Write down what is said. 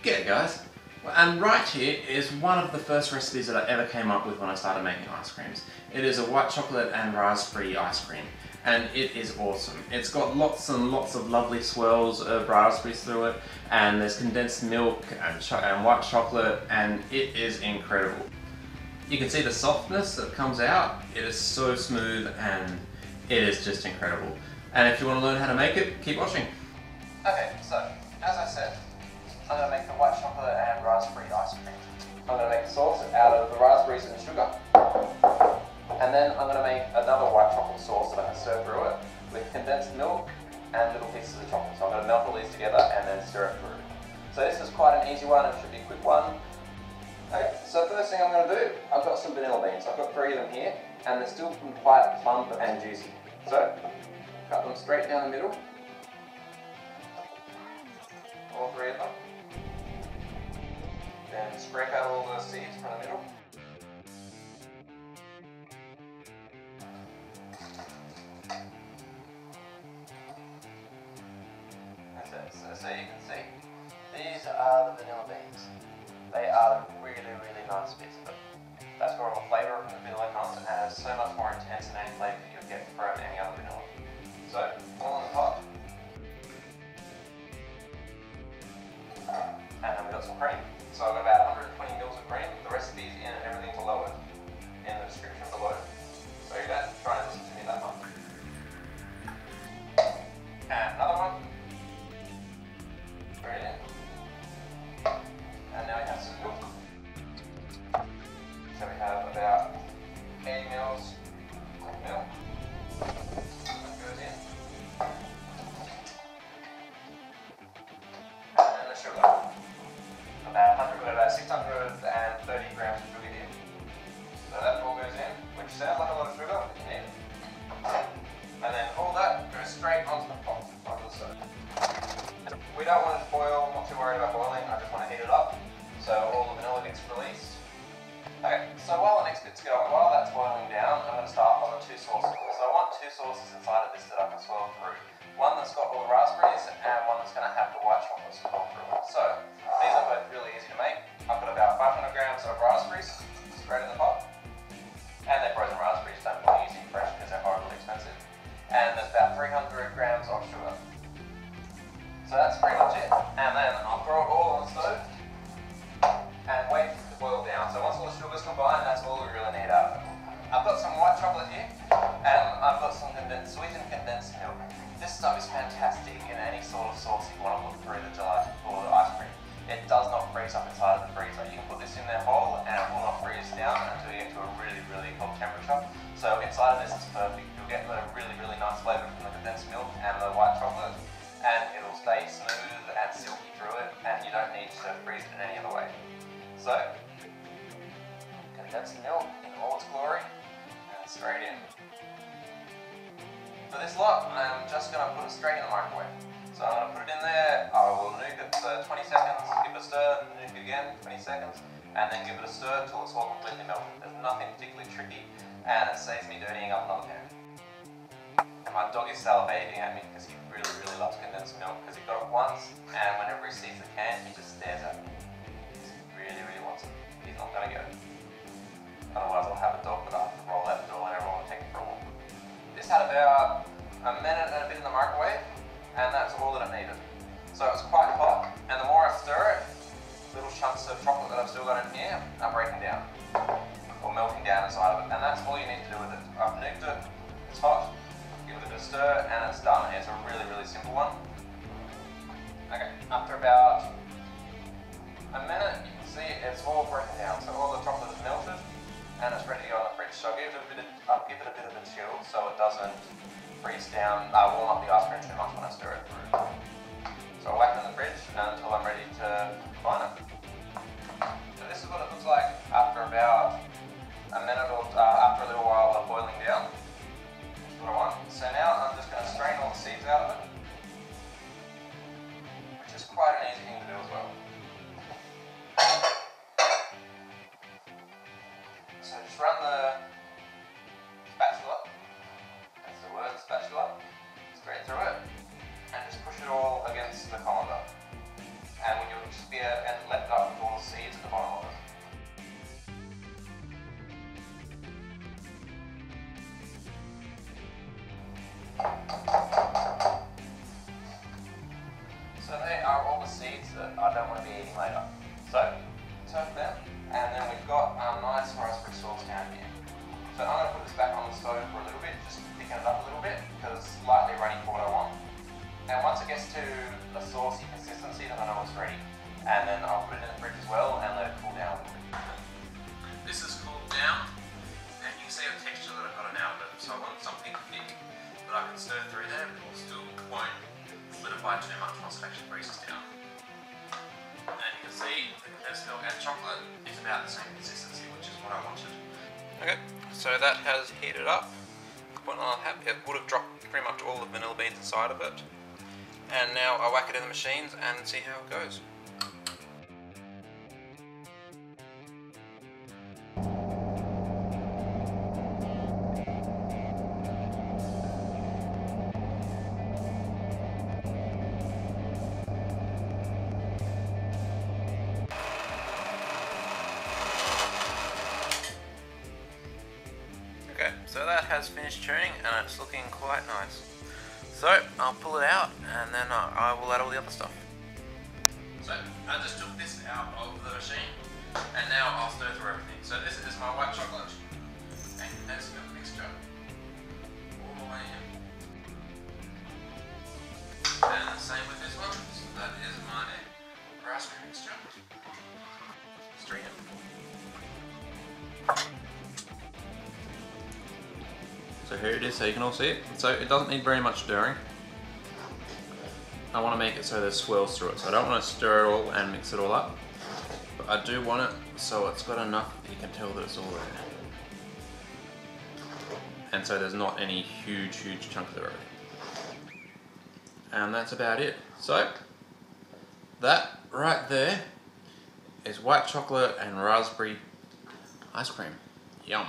G'day guys, and right here is one of the first recipes that I ever came up with when I started making ice creams. It is a white chocolate and raspberry ice cream, and it is awesome. It's got lots and lots of lovely swirls of raspberries through it, and there's condensed milk and white chocolate, and it is incredible. You can see the softness that comes out. It is so smooth and it is just incredible. And if you want to learn how to make it, keep watching. Okay, so as I said, I'm going to make the white chocolate and raspberry ice cream. I'm going to make the sauce out of the raspberries and sugar. And then I'm going to make another white chocolate sauce that I can stir through it with condensed milk and little pieces of chocolate. So I'm going to melt all these together and then stir it through. So this is quite an easy one, it should be a quick one. Okay, so first thing I'm going to do, I've got some vanilla beans. I've got 3 of them here, and they're still quite plump and juicy. So, cut them straight down the middle. All 3 of them. Then scrape out all the seeds from the middle. That's it. So you can see, these are the vanilla beans. They are really, really nice bits of it. That's where all the flavour from the vanilla comes, and it's so much more intense than any flavour you'll get from any other vanilla. So, all in the pot. And then we've got some cream. So I've got about 120 mils of cream. The recipe's in and everything below it, in the description below. So you don't try and listen to me that much. And another one. Brilliant. And now we have some milk. So we have about 80 mils of milk. That goes in. And then the sugar. About 630 grams of sugar here. So that all goes in, which sounds like a lot of sugar, but you need it. And then all that goes straight onto the pot, onto the stove. We don't want it to boil, I'm not too worried about boiling, I just want to heat it up so all the vanilla gets released. Okay, so while the next bit's going, while that's boiling down, I'm going to start on the 2 sauces. So I want 2 sauces inside of this that I can swirl through. One that's got all the raspberries and one that's going to have the white chocolate swirl through it. So these are both really easy to make. I've got about 500 grams of raspberries straight in the pot. And they're frozen raspberries, don't bother using fresh because they're horribly expensive. And there's about 300 grams of sugar. So that's pretty much it. And then I'll throw it all on the stove and wait for it to boil down. So once all the sugar's combined, that's all we really need out of it. I've got some white chocolate here, and I've got some sweetened condensed milk. This stuff is fantastic in any sort of sauce you want to put through the gelato or the ice cream. It does not freeze up inside of the freezer. You can put this in there whole and it will not freeze down until you get to a really, really cold temperature. So inside of this is perfect. You'll get a really, really nice flavour from the condensed milk and the white chocolate, and it'll stay smooth and silky through it, and you don't need to freeze it in any other way. So, condensed milk in all its glory, and straight in. For this lot, I'm just going to put it straight in the microwave. So I'm going to put it in there, I will nuke it for 20 seconds, give it a stir, nuke it again, 20 seconds, and then give it a stir until it's all completely melted. There's nothing particularly tricky, and it saves me dirtying up another pan. And my dog is salivating at me because he really, really loves condensed milk, because he got it once, and whenever he sees the can, he just stares at me. He really, really wants it. He's not going to get it. Otherwise I'll have a dog that I have to roll out the door whenever I want to take it for a walk. This had about a minute and a bit in the microwave, and that's all that it needed. So it's quite hot, and the more I stir it, little chunks of chocolate that I've still got in here are breaking down, or melting down inside of it, and that's all you need to do with it. I've nuked it, it's hot, give it a bit of stir, and it's done. It's a really, really simple one. Okay, after about a minute, you can see it's all breaking down, so all the chocolate is melted, and it's ready to go in the fridge. So I'll give it a bit of a chill so it doesn't freeze down, warm up the ice cream too much when I stir it through. So I'll whack it in the fridge until I'm ready to combine it. So this is what it looks like after about a minute or after a little while of boiling down. That's what I want. So now I'm just going to strain all the seeds out of it, which is quite an easy bits that I don't want to be eating later. So, turn them, and then we've got our nice raspberry sauce down here. So I'm going to put this back on the stove for a little bit, just thicken it up a little bit, because it's slightly runny for what I want. And once it gets to a saucy consistency, then I know it's ready. And then I'll put it in the fridge as well and let it cool down a little bit. This is cooled down, and you can see the texture that I've got it out of it. So I want something thick that I can stir through there, but still won't solidify too much once it actually freezes down. And you can see the condensed milk and chocolate is about the same consistency, which is what I wanted. Okay, so that has heated up. It would have dropped pretty much all the vanilla beans inside of it. And now I whack it in the machines and see how it goes. Okay, so that has finished churning and it's looking quite nice. So I'll pull it out and then I will add all the other stuff. So I just took this out of the machine and now I'll stir through everything. So this is my white chocolate and condensed milk mixture all the way in. And the same with this one. So that is my raspberry mixture. Straight in. So here it is, so you can all see it. So it doesn't need very much stirring. I want to make it so there's swirls through it. So I don't want to stir it all and mix it all up. But I do want it so it's got enough that you can tell that it's all there. And so there's not any huge chunks of everything. And that's about it. So that right there is white chocolate and raspberry ice cream. Yum.